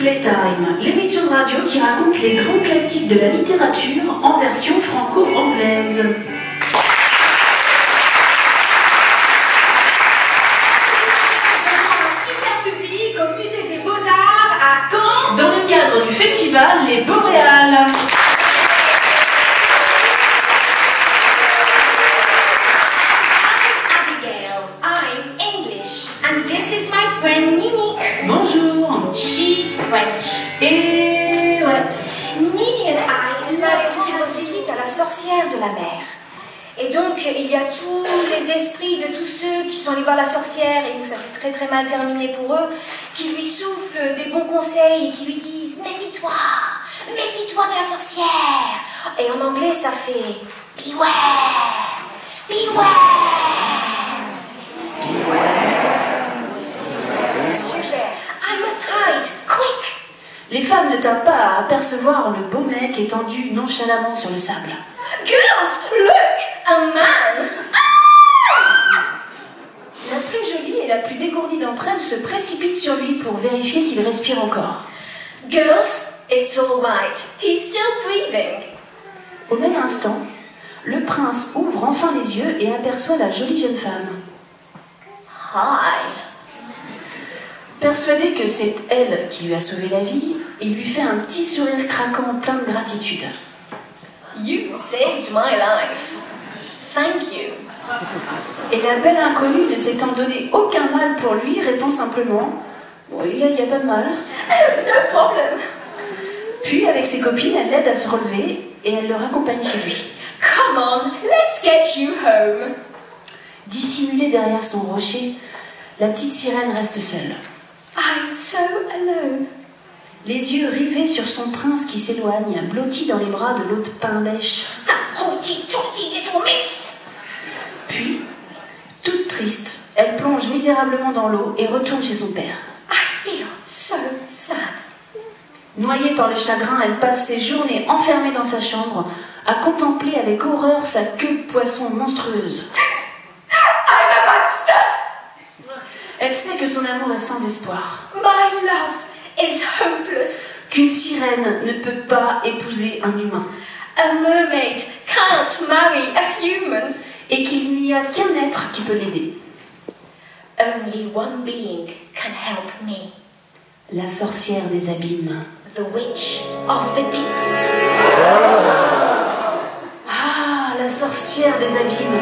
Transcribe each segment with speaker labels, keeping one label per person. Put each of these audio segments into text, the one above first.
Speaker 1: Playtime, l'émission de radio qui raconte les grands classiques de la littérature en version franco-anglaise.
Speaker 2: Super public au musée des Beaux-Arts à Caen.
Speaker 1: Dans le cadre du festival Les Boréales.
Speaker 2: I'm English, and this is my friend Nini.
Speaker 1: Bonjour.
Speaker 2: She's French.
Speaker 1: Et ouais.
Speaker 2: Nini and I love to tell visite à la sorcière de la mer. Et donc, il y a tous les esprits de tous ceux qui sont allés voir la sorcière et où ça s'est très très mal terminé pour eux, qui lui soufflent des bons conseils et qui lui disent « Méfie-toi, méfie-toi de la sorcière !» Et en anglais, ça fait « Beware, beware !» Super, I must hide, quick!
Speaker 1: Les femmes ne tardent pas à apercevoir le beau mec étendu nonchalamment sur le sable.
Speaker 2: Girls, look, a man!
Speaker 1: La plus jolie et la plus dégourdie d'entre elles se précipite sur lui pour vérifier qu'il respire encore.
Speaker 2: Girls, it's all right. He's still breathing.
Speaker 1: Au même instant, le prince ouvre enfin les yeux et aperçoit la jolie jeune femme.
Speaker 2: Hi.
Speaker 1: Persuadé que c'est elle qui lui a sauvé la vie, il lui fait un petit sourire craquant plein de gratitude.
Speaker 2: You saved my life. Thank you.
Speaker 1: Et la belle inconnue, ne s'étant donné aucun mal pour lui, répond simplement « Bon, il y a pas de mal. »
Speaker 2: No problem.
Speaker 1: Puis, avec ses copines, elle l'aide à se relever et elle le raccompagne chez lui.
Speaker 2: Come on, let's get you home.
Speaker 1: Dissimulée derrière son rocher, la petite sirène reste seule.
Speaker 2: I'm so alone.
Speaker 1: Les yeux rivés sur son prince qui s'éloigne, blotti dans les bras de l'autre pain bêche.
Speaker 2: That hoity-toity little minx.
Speaker 1: Puis, toute triste, elle plonge misérablement dans l'eau et retourne chez son père.
Speaker 2: I feel so sad.
Speaker 1: Noyée par le chagrin, elle passe ses journées enfermée dans sa chambre, à contempler avec horreur sa queue de poisson monstrueuse.
Speaker 2: I'm a monster.
Speaker 1: Elle sait que son amour est sans espoir,
Speaker 2: My love is hopeless.
Speaker 1: qu'une sirène ne peut pas épouser un humain,
Speaker 2: A mermaid can't marry a human.
Speaker 1: et qu'il n'y a qu'un être qui peut l'aider.
Speaker 2: Only one being can help me.
Speaker 1: La sorcière des abîmes.
Speaker 2: The witch of the deeps.
Speaker 1: Ah, la sorcière des abîmes.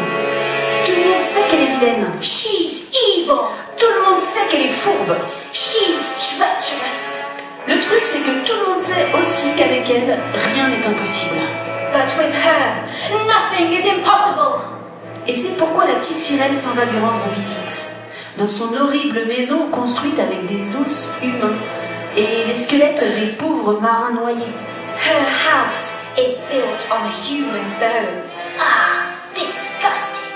Speaker 1: Tout le monde sait qu'elle est vilaine.
Speaker 2: She's evil.
Speaker 1: Tout le monde sait qu'elle est fourbe.
Speaker 2: She's treacherous.
Speaker 1: Le truc, c'est que tout le monde sait aussi qu'avec elle, rien n'est impossible.
Speaker 2: But with her, nothing is impossible.
Speaker 1: Et c'est pourquoi la petite sirène s'en va lui rendre visite. Dans son horrible maison construite avec des os humains et les squelettes des pauvres marins noyés.
Speaker 2: Her house is built on human bones. Ah, disgusting.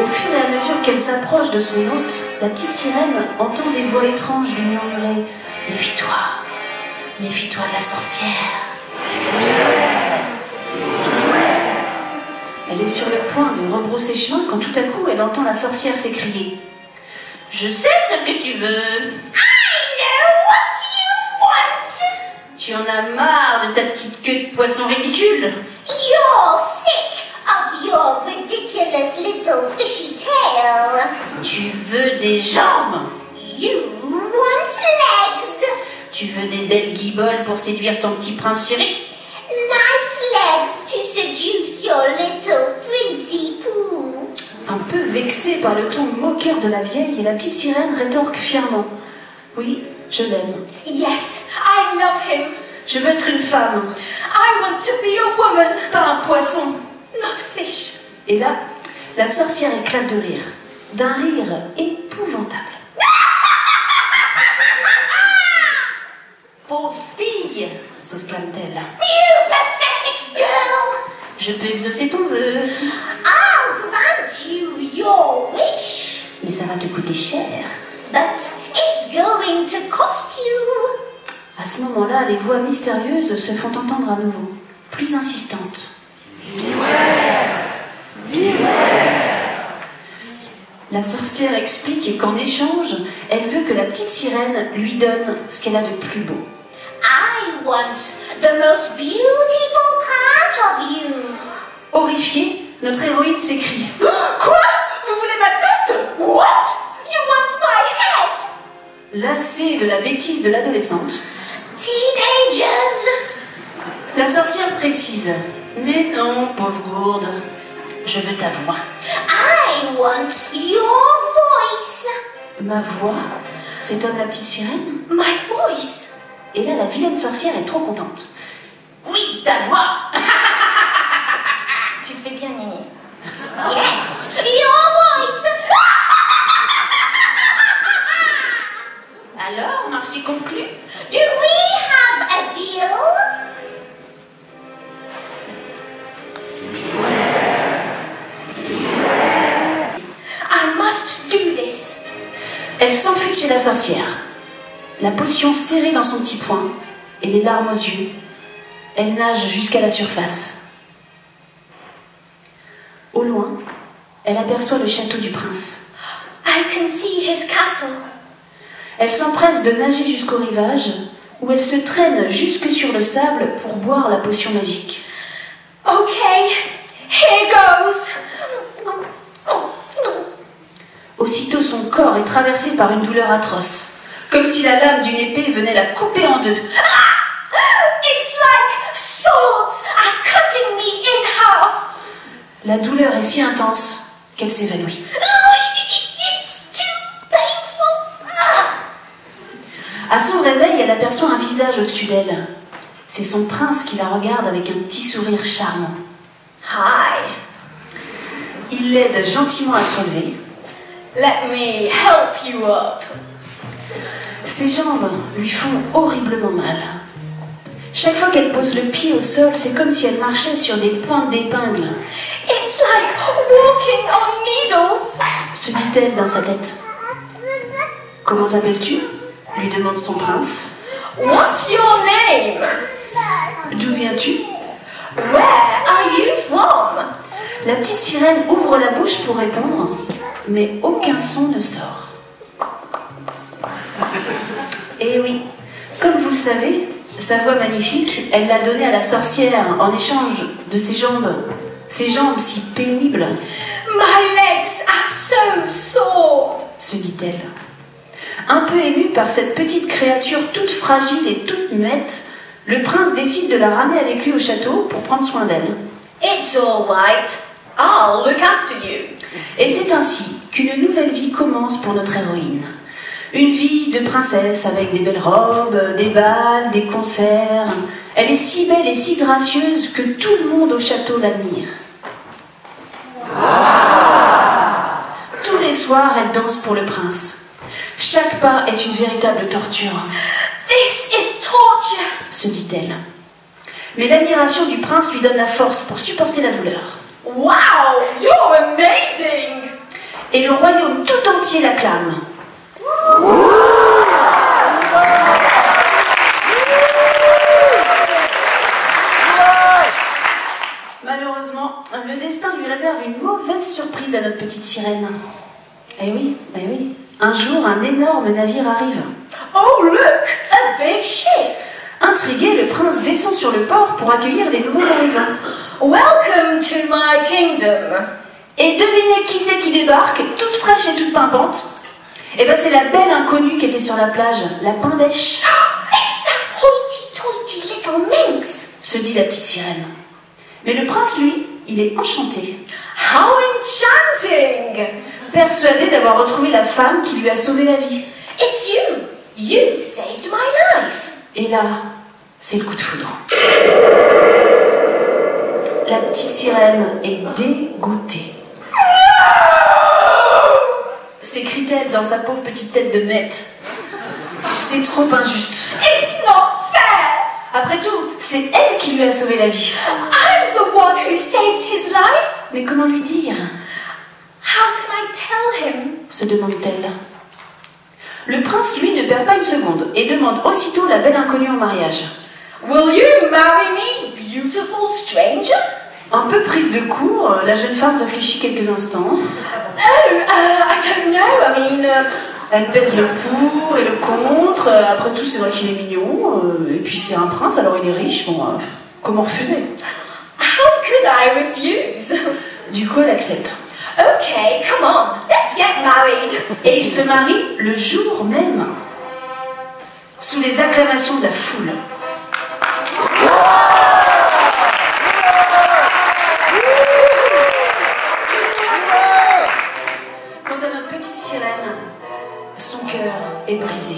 Speaker 1: Au fur et à mesure qu'elle s'approche de son hôte, la petite sirène entend des voix étranges lui murmurer « Méfie-toi, méfie-toi de la sorcière. » Elle est sur le point de rebrousser chemin quand tout à coup elle entend la sorcière s'écrier « Je sais ce que tu veux.
Speaker 2: I know what you want.
Speaker 1: Tu en as marre de ta petite queue de poisson ridicule.
Speaker 2: You're sick of your ridiculous little fishy tail.
Speaker 1: Tu veux des jambes.
Speaker 2: You want legs.
Speaker 1: Tu veux des belles guiboles pour séduire ton petit prince chéri.
Speaker 2: Nice legs to seduce your little princey poo. »
Speaker 1: Un peu vexée par le ton moqueur de la vieille, la petite sirène rétorque fièrement « Oui, je l'aime.
Speaker 2: Yes, I love him.
Speaker 1: Je veux être une femme,
Speaker 2: I want to be a woman,
Speaker 1: pas un poisson. »
Speaker 2: not fish.
Speaker 1: Et là, la sorcière éclate de rire, d'un rire épouvantable. « Pauvre fille !» s'exclame-t-elle.
Speaker 2: You pathetic girl.
Speaker 1: Je peux exaucer ton vœu,
Speaker 2: I'll grant you your wish.
Speaker 1: mais ça va te coûter cher.
Speaker 2: But it's going to cost you.
Speaker 1: À ce moment-là, les voix mystérieuses se font entendre à nouveau, plus insistantes. La sorcière explique qu'en échange, elle veut que que la petite sirène lui donne ce qu'elle a de plus beau.
Speaker 2: I want the most beautiful part of you.
Speaker 1: Horrifiée, notre héroïne s'écrie « Quoi? Vous voulez ma tête? What?
Speaker 2: You want my head?
Speaker 1: Lassée de la bêtise de l'adolescente,
Speaker 2: Teenagers!
Speaker 1: la sorcière précise « Mais non, pauvre gourde, je veux ta voix. »
Speaker 2: I want your voice.
Speaker 1: Ma voix? S'étonne la petite sirène.
Speaker 2: My voice.
Speaker 1: Et là, la vilaine sorcière est trop contente. Oui, ta voix.
Speaker 2: Tu le fais bien, Nini.
Speaker 1: Merci.
Speaker 2: Yes, your voice.
Speaker 1: Alors, marché conclu?
Speaker 2: Do we have a deal? I must do this.
Speaker 1: Elle s'enfuit chez la sorcière. La potion serrée dans son petit poing et les larmes aux yeux. Elle nage jusqu'à la surface. Au loin, elle aperçoit le château du prince.
Speaker 2: I can see his castle.
Speaker 1: Elle s'empresse de nager jusqu'au rivage, où elle se traîne jusque sur le sable pour boire la potion magique.
Speaker 2: Okay, here goes.
Speaker 1: Aussitôt, son corps est traversé par une douleur atroce, comme si la lame d'une épée venait la couper en deux.
Speaker 2: It's like swords are cutting me in half.
Speaker 1: La douleur est si intense qu'elle s'évanouit.
Speaker 2: It's too painful.
Speaker 1: À son réveil, elle aperçoit un visage au-dessus d'elle. C'est son prince qui la regarde avec un petit sourire charmant.
Speaker 2: Hi.
Speaker 1: Il l'aide gentiment à se relever.
Speaker 2: Let me help you up.
Speaker 1: Ses jambes lui font horriblement mal. Chaque fois qu'elle pose le pied au sol, c'est comme si elle marchait sur des pointes d'épingle.
Speaker 2: It's like walking on needles.
Speaker 1: Se dit-elle dans sa tête. Comment t'appelles-tu? Lui demande son prince.
Speaker 2: What's your name?
Speaker 1: D'où viens-tu?
Speaker 2: Where are you from?
Speaker 1: La petite sirène ouvre la bouche pour répondre, mais aucun son ne sort. Et oui, comme vous le savez, sa voix magnifique, elle l'a donnée à la sorcière en échange de ses jambes si pénibles,
Speaker 2: My legs are so sore.
Speaker 1: se dit-elle. Un peu ému par cette petite créature toute fragile et toute muette, le prince décide de la ramener avec lui au château pour prendre soin d'elle.
Speaker 2: It's all right. I'll look after you.
Speaker 1: Et c'est ainsi qu'une nouvelle vie commence pour notre héroïne. Une vie de princesse avec des belles robes, des bals, des concerts. Elle est si belle et si gracieuse que tout le monde au château l'admire. Tous les soirs, elle danse pour le prince. Chaque pas est une véritable torture,
Speaker 2: This is torture.
Speaker 1: se dit-elle. Mais l'admiration du prince lui donne la force pour supporter la douleur.
Speaker 2: Wow, you're amazing.
Speaker 1: Et le royaume tout entier l'acclame. Malheureusement, le destin lui réserve une mauvaise surprise à notre petite sirène. Eh oui. Un jour, un énorme navire arrive.
Speaker 2: Oh look, a big ship.
Speaker 1: Intrigué, le prince descend sur le port pour accueillir les nouveaux arrivants.
Speaker 2: Welcome to my kingdom.
Speaker 1: Et devinez qui c'est qui débarque, toute fraîche et toute pimpante? Eh ben c'est la belle inconnue qui était sur la plage, la Pindèche,
Speaker 2: It's that hoity-toity little minx.
Speaker 1: se dit la petite sirène. Mais le prince, lui, il est enchanté,
Speaker 2: How enchanting.
Speaker 1: persuadé d'avoir retrouvé la femme qui lui a sauvé la vie.
Speaker 2: It's you. You saved my life.
Speaker 1: Et là, c'est le coup de foudre. La petite sirène est dégoûtée. S'écrie-t-elle dans sa pauvre petite tête de mette. C'est trop injuste.
Speaker 2: It's not fair.
Speaker 1: Après tout, c'est elle qui lui a sauvé la vie.
Speaker 2: I'm the one who saved his life.
Speaker 1: Mais comment lui dire?
Speaker 2: How can I tell him?
Speaker 1: Se demande-t-elle. Le prince, lui, ne perd pas une seconde et demande aussitôt la belle inconnue en mariage.
Speaker 2: Will you marry me, beautiful stranger?
Speaker 1: Un peu prise de court, la jeune femme réfléchit quelques instants.
Speaker 2: Oh, I don't know. I mean,
Speaker 1: Elle pèse le pour et le contre. Après tout, c'est vrai qu'il est mignon. Et puis c'est un prince, alors il est riche. Bon, comment refuser?
Speaker 2: How could I refuse?
Speaker 1: Du coup, elle accepte.
Speaker 2: Okay, come on, let's get married.
Speaker 1: Et ils se marient le jour même, sous les acclamations de la foule. Quant à notre petite sirène, son cœur est brisé.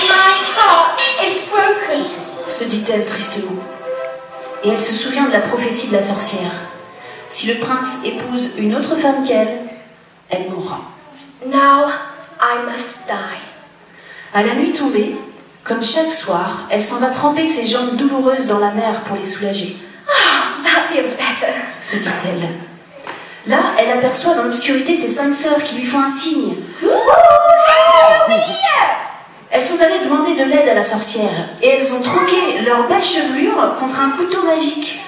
Speaker 2: My heart is broken.
Speaker 1: Se dit-elle tristement. Et elle se souvient de la prophétie de la sorcière. Si le prince épouse une autre femme qu'elle, elle mourra.
Speaker 2: Now I must die.
Speaker 1: À la nuit tombée, comme chaque soir, elle s'en va tremper ses jambes douloureuses dans la mer pour les soulager.
Speaker 2: Oh, that feels better.
Speaker 1: Se dit-elle. Là, elle aperçoit dans l'obscurité ses 5 sœurs qui lui font un signe. Elles sont allées demander de l'aide à la sorcière et elles ont troqué leur belle chevelure contre un couteau magique.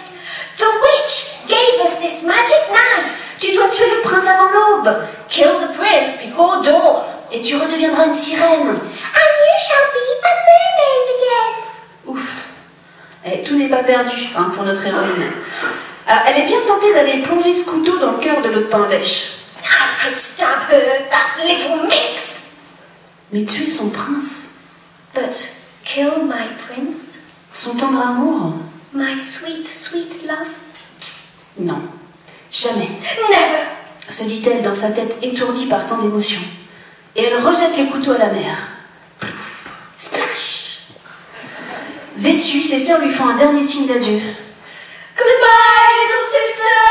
Speaker 2: The witch gave us this magic knife.
Speaker 1: Tu dois tuer le prince avant l'aube.
Speaker 2: Kill the prince before dawn.
Speaker 1: Et tu redeviendras une sirène.
Speaker 2: And you shall be a mermaid again.
Speaker 1: Ouf. Eh, tout n'est pas perdu pour notre héroïne. Elle est bien tentée d'aller plonger ce couteau dans le cœur de l'autre pain lèche.
Speaker 2: I could stab her, that little minx.
Speaker 1: Mais tuer son prince,
Speaker 2: But kill my prince,
Speaker 1: son tendre amour,
Speaker 2: my sweet, sweet love?
Speaker 1: non, jamais,
Speaker 2: Never.
Speaker 1: se dit-elle dans sa tête étourdie par tant d'émotions. Et elle rejette le couteau à la mer. Plouf.
Speaker 2: Splash.
Speaker 1: Déçue, ses sœurs lui font un dernier signe d'adieu.
Speaker 2: Goodbye, little sister.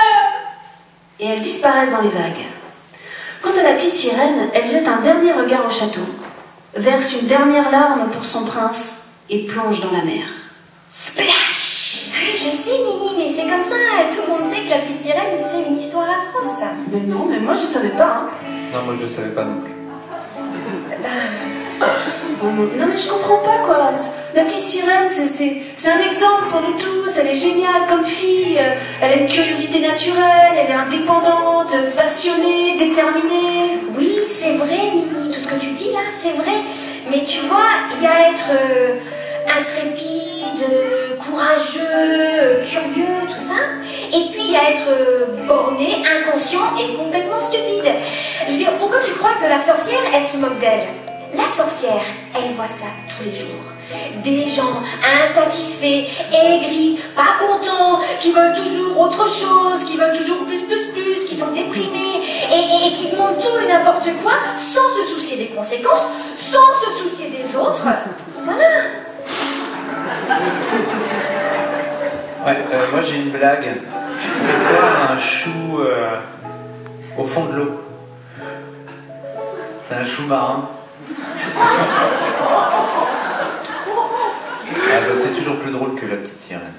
Speaker 1: Et elles disparaissent dans les vagues. Quant à la petite sirène, elle jette un dernier regard au château, verse une dernière larme pour son prince et plonge dans la mer.
Speaker 2: Splash. Je sais, Nini, mais c'est comme ça. Tout le monde sait que la petite sirène, c'est une histoire atroce.
Speaker 1: Mais non, mais moi je savais pas.
Speaker 3: Non, moi je savais pas non plus.
Speaker 1: Non mais je comprends pas quoi. La petite sirène, c'est un exemple pour nous tous. Elle est géniale comme fille. Elle a une curiosité naturelle. Elle est indépendante, passionnée, déterminée.
Speaker 2: Oui, c'est vrai, Nini. Tout ce que tu dis là, c'est vrai. Mais tu vois, il y a être intrépide, courageux, curieux, tout ça. Et puis il y a être borné, inconscient et complètement stupide. Je veux dire, pourquoi tu crois que la sorcière, elle se moque d'elle? La sorcière, elle voit ça tous les jours. Des gens insatisfaits, aigris, pas contents, qui veulent toujours autre chose, qui veulent toujours plus, qui sont déprimés et qui demandent tout et n'importe quoi sans se soucier des conséquences, sans se soucier des autres. Voilà.
Speaker 3: Ouais, moi j'ai une blague. C'est quoi un chou au fond de l'eau? C'est un chou marin. Ah bah, c'est toujours plus drôle que la petite sirène.